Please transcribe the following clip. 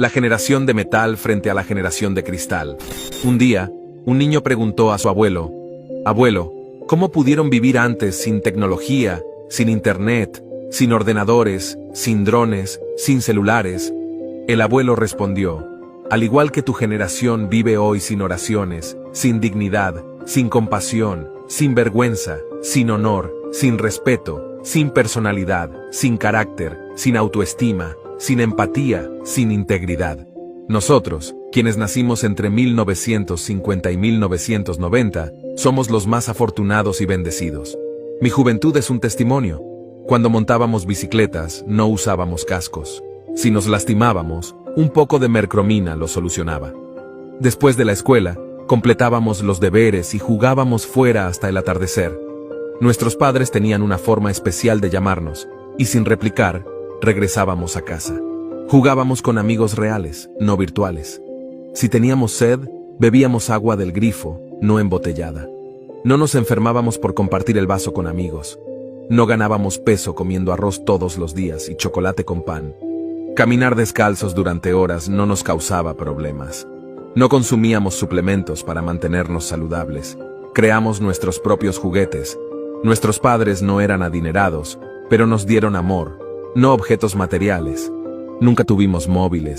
La generación de metal frente a la generación de cristal. Un día, un niño preguntó a su abuelo, «Abuelo, ¿cómo pudieron vivir antes sin tecnología, sin internet, sin ordenadores, sin drones, sin celulares?» El abuelo respondió, «Al igual que tu generación vive hoy sin oraciones, sin dignidad, sin compasión, sin vergüenza, sin honor, sin respeto, sin personalidad, sin carácter, sin autoestima, sin empatía, sin integridad. Nosotros, quienes nacimos entre 1950 y 1990, somos los más afortunados y bendecidos. Mi juventud es un testimonio. Cuando montábamos bicicletas, no usábamos cascos. Si nos lastimábamos, un poco de mercromina lo solucionaba. Después de la escuela, completábamos los deberes y jugábamos fuera hasta el atardecer. Nuestros padres tenían una forma especial de llamarnos, y sin replicar, regresábamos a casa. Jugábamos con amigos reales, no virtuales. Si teníamos sed, bebíamos agua del grifo, no embotellada. No nos enfermábamos por compartir el vaso con amigos. No ganábamos peso comiendo arroz todos los días y chocolate con pan. Caminar descalzos durante horas no nos causaba problemas. No consumíamos suplementos para mantenernos saludables. Creamos nuestros propios juguetes. Nuestros padres no eran adinerados, pero nos dieron amor, no objetos materiales. Nunca tuvimos móviles.